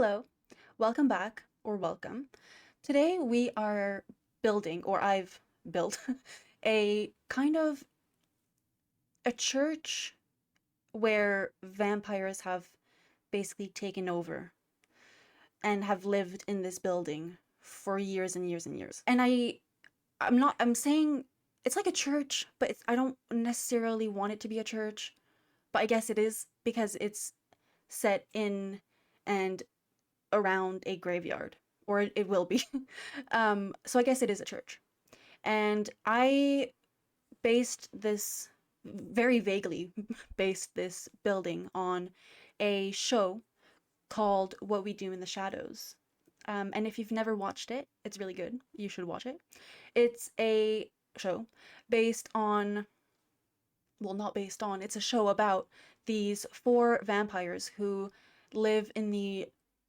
Hello, welcome back, or welcome. Today we are building, or I've built, a kind of a church where vampires have basically taken over and have lived in this building for years and years and years. And I'm saying it's like a church, but I don't necessarily want it to be a church, but I guess it is because it's set in and around a graveyard, or it will be. So I guess it is a church. And I based this, very vaguely based this building on a show called What We Do in the Shadows. And if you've never watched it, it's really good. You should watch it. It's a show based on, well, not based on, it's a show about these four vampires who live in the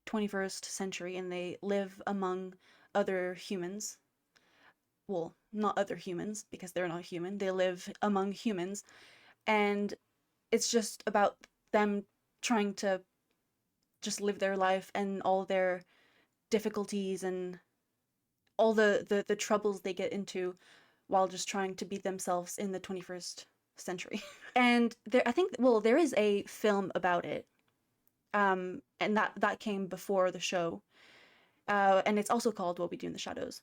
21st century and they live among other humans. Well, not other humans because they're not human. They live among humans, and it's just about them trying to just live their life and all their difficulties and all the troubles they get into while just trying to be themselves in the 21st century. And I think, well, there is a film about it, and that came before the show, and it's also called What We Do in the Shadows,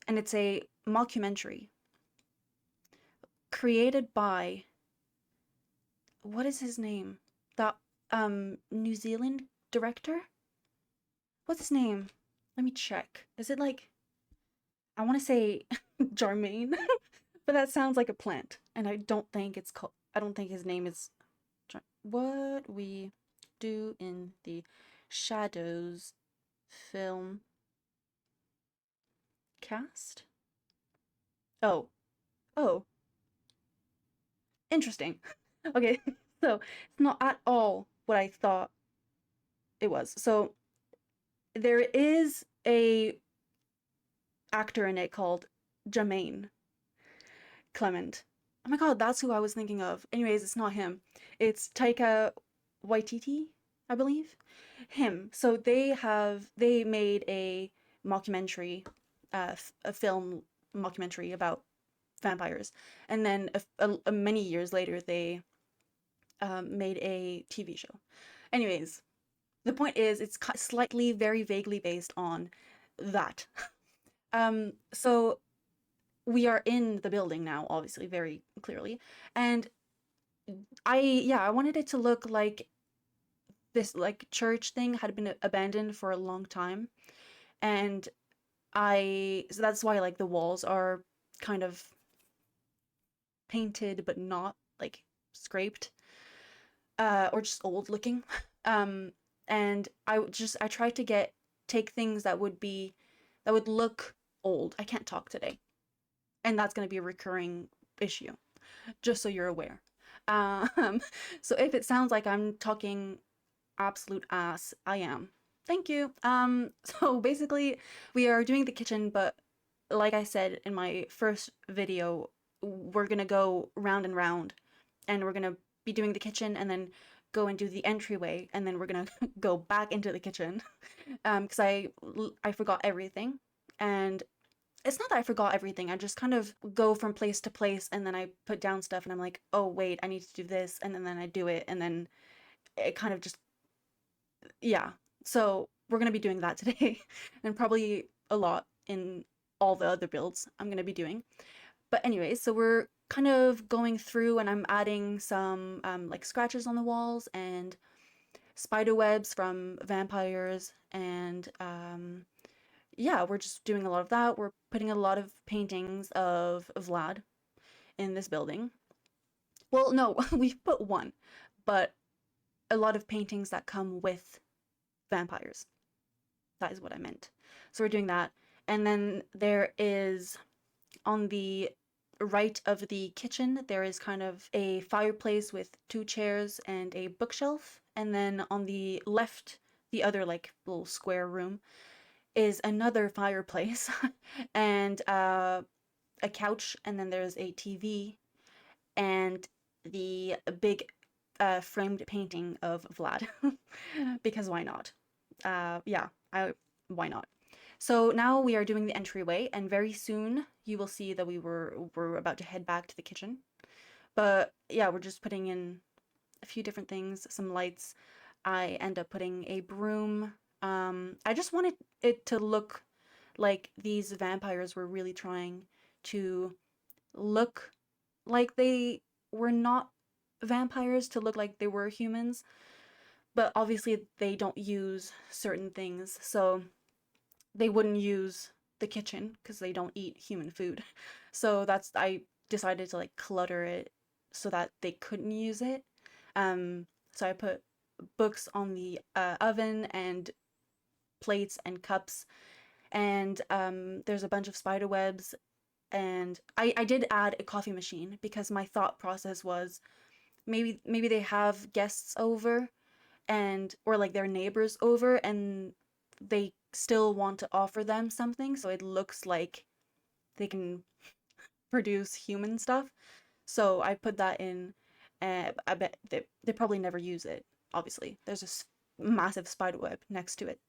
and it's a mockumentary created by, what is his name? That New Zealand director? What's his name? Let me check. Is it like, I want to say Jarmaine, but that sounds like a plant, and I don't think his name is What We Do in the Shadows film cast? Oh, oh, interesting. Okay, so it's not at all what I thought it was. So there is a actor in it called Jermaine Clement. Oh my god, that's who I was thinking of. Anyways, it's not him. It's Taika Waititi, I believe. Him. So they made a mockumentary, a film mockumentary about vampires, and then many years later they made a TV show. Anyways, the point is it's slightly, very vaguely based on that. So we are in the building now, obviously, very clearly, and I wanted it to look like this like church thing had been abandoned for a long time, and so that's why like the walls are kind of painted but not like scraped, or just old looking. um and I tried to take things that would look old. I can't talk today, and that's going to be a recurring issue, just so you're aware. um so if it sounds like I'm talking absolute ass, I am. Thank you. So basically we are doing the kitchen, but like I said in my first video, we're gonna go round and round, and we're gonna be doing the kitchen and then go and do the entryway, and then we're gonna go back into the kitchen. Because I forgot everything, and it's not that I forgot everything. I just kind of go from place to place, and then I put down stuff, and I'm like, oh wait, I need to do this, and then I do it, and then it kind of just, yeah. So we're gonna be doing that today, and probably a lot in all the other builds I'm gonna be doing. But anyways, so we're kind of going through, and I'm adding some like scratches on the walls and spider webs from vampires, and yeah, we're just doing a lot of that. We're putting a lot of paintings of Vlad in this building. Well, no, we've put one, but a lot of paintings that come with vampires. That is what I meant. So we're doing that. And then there is, on the right of the kitchen, there is kind of a fireplace with two chairs and a bookshelf. And then on the left, the other like little square room, is another fireplace and a couch. And then there's a TV and the big framed painting of Vlad because why not? Yeah, why not? So now we are doing the entryway, and very soon you will see that we're about to head back to the kitchen. But yeah, we're just putting in a few different things, some lights. I end up putting a broom. I just wanted it to look like these vampires were really trying to look like they were not vampires, to look like they were humans, but obviously they don't use certain things. So they wouldn't use the kitchen because they don't eat human food. So that's I decided to like clutter it so that they couldn't use it. So I put books on the oven and plates and cups, and there's a bunch of spider webs. And I did add a coffee machine because my thought process was maybe they have guests over, and or like their neighbors over, and they still want to offer them something so it looks like they can produce human stuff. So I put that in, and I bet they probably never use it. Obviously there's a massive spider web next to it,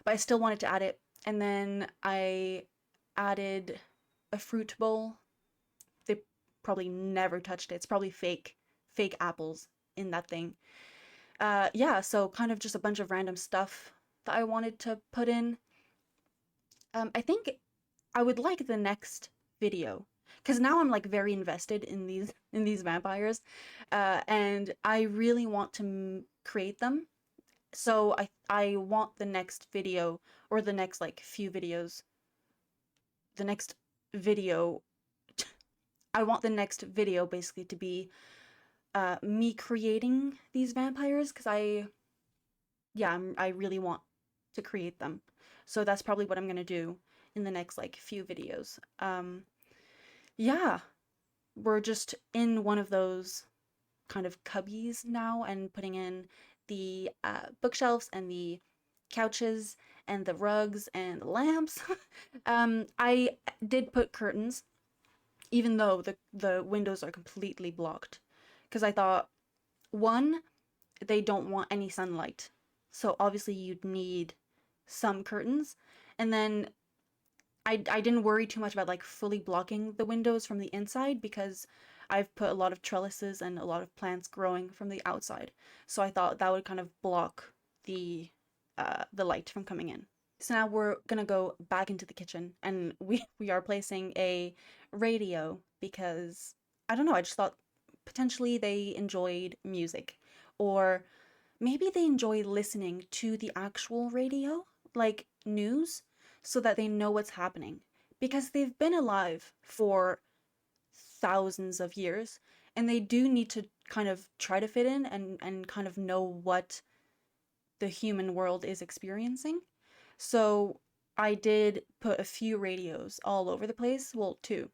but I still wanted to add it. And then I added a fruit bowl. They probably never touched it. It's probably fake apples in that thing. Yeah, so kind of just a bunch of random stuff that I wanted to put in. I think I would like the next video because now I'm like very invested in these vampires, and I really want to create them. So I want the next video, or the next like few videos, the next video. I want the next video basically to be me creating these vampires because yeah, I really want to create them. So that's probably what I'm gonna do in the next like few videos. Yeah, we're just in one of those kind of cubbies now and putting in the bookshelves and the couches and the rugs and the lamps. I did put curtains, even though the windows are completely blocked, because I thought, one, they don't want any sunlight. So obviously you'd need some curtains. And then I didn't worry too much about like fully blocking the windows from the inside because I've put a lot of trellises and a lot of plants growing from the outside. So I thought that would kind of block the light from coming in. So now we're gonna go back into the kitchen, and we are placing a radio because I don't know, I just thought potentially they enjoyed music, or maybe they enjoy listening to the actual radio, like news, so that they know what's happening. Because they've been alive for thousands of years, and they do need to kind of try to fit in and kind of know what the human world is experiencing. So I did put a few radios all over the place. Well, two.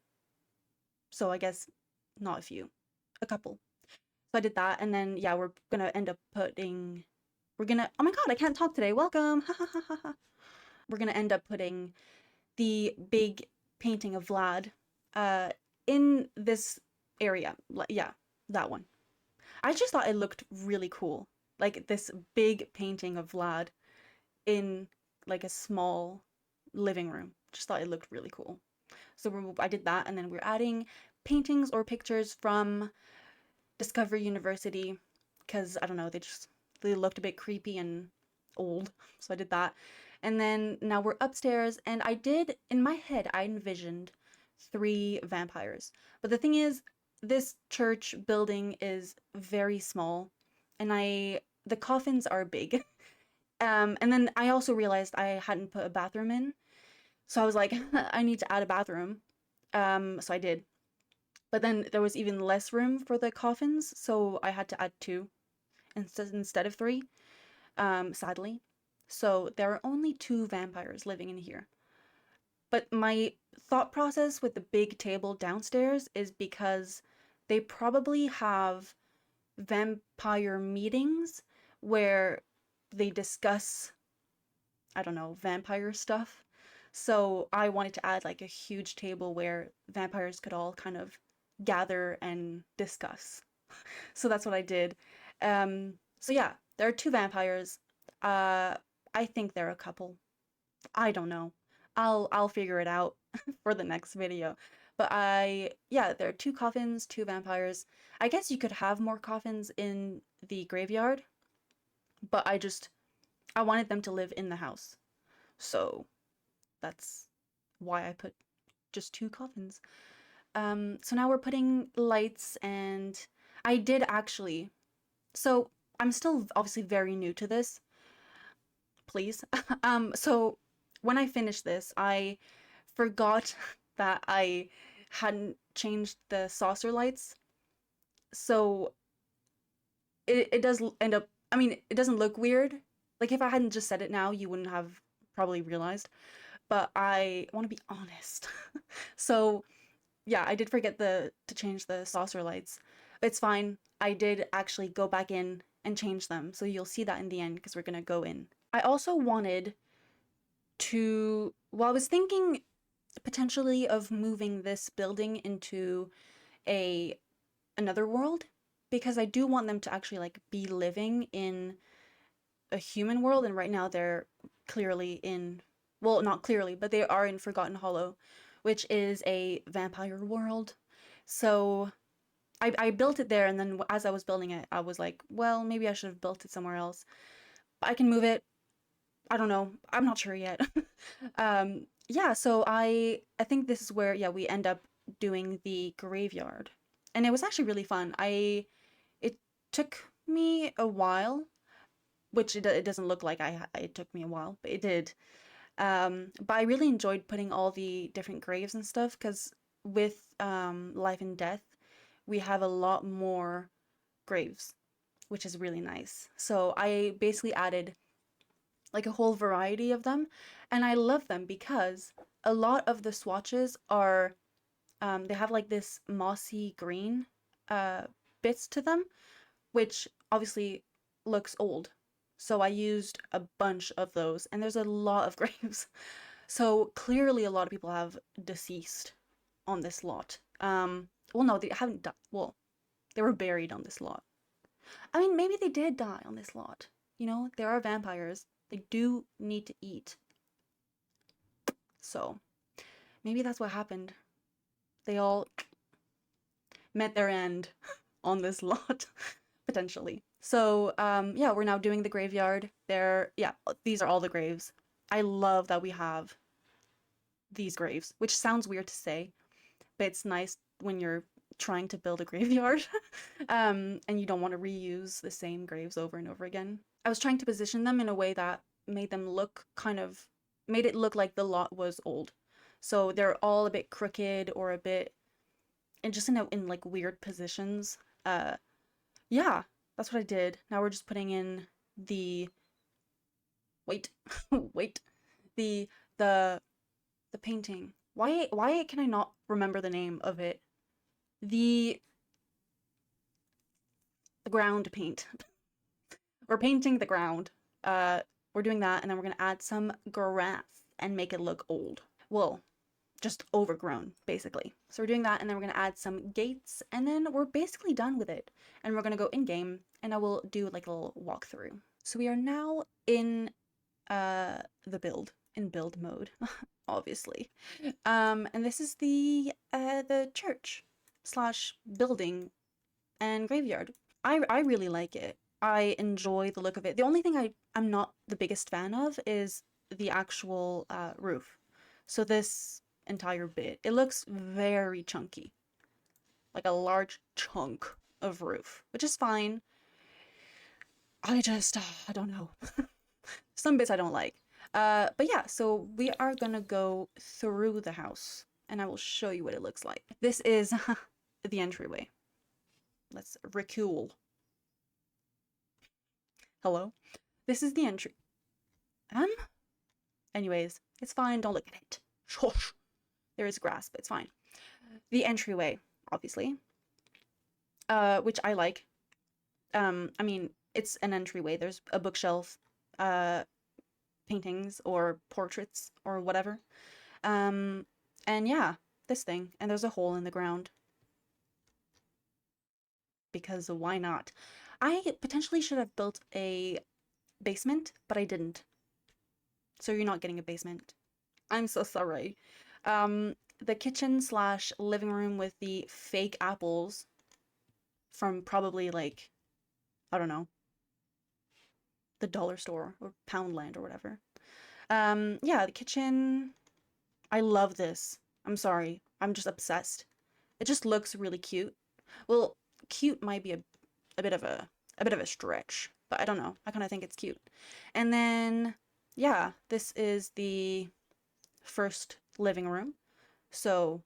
So I guess not a few, a couple. So I did that, and then yeah, we're gonna end up putting. We're gonna. Oh my God, I can't talk today. Welcome. We're gonna end up putting the big painting of Vlad, uh, in this area. Yeah, that one. I just thought it looked really cool. Like this big painting of Vlad in like a small living room. Just thought it looked really cool. So I did that, and then we're adding paintings or pictures from Discovery University because I don't know, they looked a bit creepy and old. So I did that. And then now we're upstairs, and I did in my head I envisioned three vampires. But the thing is, this church building is very small, and the coffins are big. And then I also realized I hadn't put a bathroom in. So I was like, I need to add a bathroom. So I did. But then there was even less room for the coffins, so I had to add two instead of three, sadly. So there are only two vampires living in here. But my thought process with the big table downstairs is because they probably have vampire meetings where they discuss, I don't know, vampire stuff. So I wanted to add like a huge table where vampires could all kind of gather and discuss. So that's what I did. So yeah, there are two vampires. Uh, I think they're a couple. I don't know. I'll figure it out for the next video. But yeah, there are two coffins, two vampires. I guess you could have more coffins in the graveyard, but I wanted them to live in the house. So that's why I put just two coffins. So now we're putting lights, and I did actually. So I'm still obviously very new to this. Please. So when I finished this, I forgot that I hadn't changed the saucer lights. So it does end up, I mean, it doesn't look weird. Like if I hadn't just said it now, you wouldn't have probably realized. But I want to be honest. So yeah, I did forget to change the saucer lights. It's fine. I did actually go back in and change them. So you'll see that in the end because we're gonna go in. I also wanted to, well, I was thinking potentially of moving this building into a another world because I do want them to actually like be living in a human world, and right now they're clearly in, well, not clearly, but they are in Forgotten Hollow, which is a vampire world. So I built it there, and then as I was building it, I was like, well, maybe I should have built it somewhere else. But I can move it. I don't know. I'm not sure yet. Yeah, so I think this is where, yeah, we end up doing the graveyard. And it was actually really fun. It took me a while, which it doesn't look like it took me a while, but it did. But I really enjoyed putting all the different graves and stuff because with Life and Death, we have a lot more graves, which is really nice. So I basically added like a whole variety of them, and I love them because a lot of the swatches are they have like this mossy green uh, bits to them, which obviously looks old. So I used a bunch of those, and there's a lot of graves. So clearly, a lot of people have deceased on this lot. Well, no, they haven't died. Well, they were buried on this lot. I mean, maybe they did die on this lot. You know, there are vampires. They do need to eat. So maybe that's what happened. They all met their end on this lot, potentially. So, yeah, we're now doing the graveyard. Yeah, these are all the graves. I love that we have these graves, which sounds weird to say, but it's nice when you're trying to build a graveyard, and you don't want to reuse the same graves over and over again. I was trying to position them in a way that made them look made it look like the lot was old. So they're all a bit crooked or a bit, and just in like weird positions. Uh, yeah, that's what I did. Now we're just putting in the, wait, wait, the, the, the painting. Why can I not remember the name of it? The, the ground paint. We're painting the ground. We're doing that, and then we're gonna add some grass and make it look old. Well, just overgrown, basically. So we're doing that, and then we're gonna add some gates, and then we're basically done with it. And we're gonna go in game, and I will do like a little walkthrough. So we are now in in build mode, obviously. And this is the church slash building and graveyard. I really like it. I enjoy the look of it. The only thing I'm not the biggest fan of is the actual roof. So this entire bit, it looks very chunky, like a large chunk of roof, which is fine. I don't know. Some bits I don't like. But yeah, so we are gonna go through the house, and I will show you what it looks like. This is the entryway. Let's recule. Hello? This is the entry. Anyways, it's fine, don't look at it. Shush. There is grass, but it's fine. The entryway, obviously. Which I like. I mean, it's an entryway. There's a bookshelf, paintings or portraits or whatever. And yeah, this thing. And there's a hole in the ground. Because why not? I potentially should have built a basement, but I didn't. So you're not getting a basement. I'm so sorry. The kitchen slash living room with the fake apples from probably like, I don't know, the dollar store or Poundland or whatever. Yeah, the kitchen. I love this. I'm sorry. I'm just obsessed. It just looks really cute. Well, cute might be a bit of a bit of a stretch, but I don't know. I kind of think it's cute. And then yeah, this is the first living room. So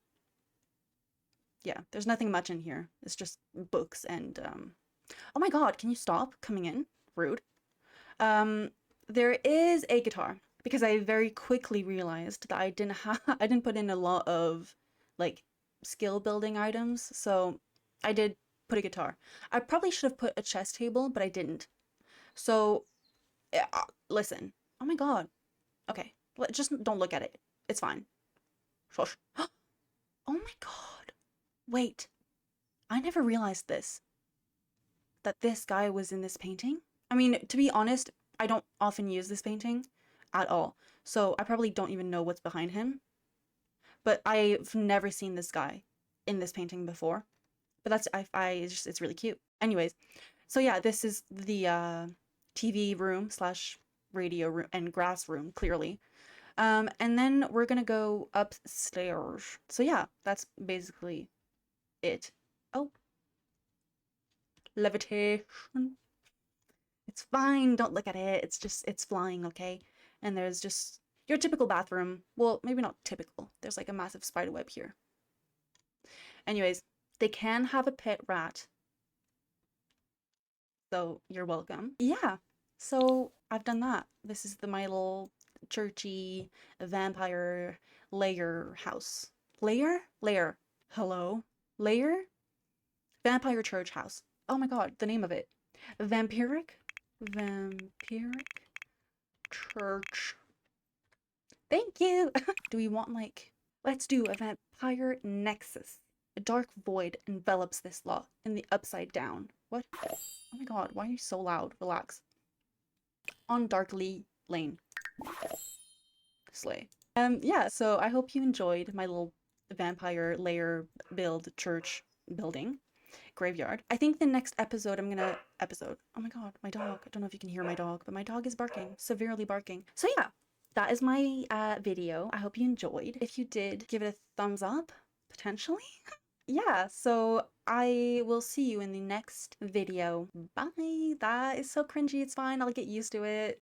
yeah, there's nothing much in here. It's just books and oh my God, can you stop coming in? Rude. Um there is a guitar because I very quickly realized that I didn't put in a lot of like skill building items. So I did put a guitar. I probably should have put a chess table, but I didn't. So listen. Oh my God. Okay. Just don't look at it. It's fine. Shush. Oh my God. Wait. I never realized this. That this guy was in this painting. I mean, to be honest, I don't often use this painting at all. So I probably don't even know what's behind him. But I've never seen this guy in this painting before. But it's just, it's really cute. Anyways, so yeah, this is the TV room slash radio room and grass room, clearly. And then we're gonna go upstairs. So yeah, that's basically it. Oh, levitation. It's fine, don't look at it. It's just, it's flying, okay? And there's just your typical bathroom. Well, maybe not typical. There's like a massive spider web here. Anyways, they can have a pet rat. So you're welcome. Yeah, so I've done that. This is my little churchy vampire lair house. Lair? Lair. Hello? Lair? Vampire church house. Oh my God, the name of it. Vampiric? Vampiric church. Thank you! Do we want like... Let's do a vampire nexus. A dark void envelops this lot in the upside down. What? Oh my God, why are you so loud? Relax. On Darkly Lane. Slay. Yeah, so I hope you enjoyed my little vampire lair build church building graveyard. I think the next episode I'm gonna oh my God, my dog. I don't know if you can hear my dog, but my dog is barking, severely barking. So yeah, that is my video. I hope you enjoyed. If you did, give it a thumbs up, potentially. Yeah, so I will see you in the next video. Bye. That is so cringy. It's fine. I'll get used to it.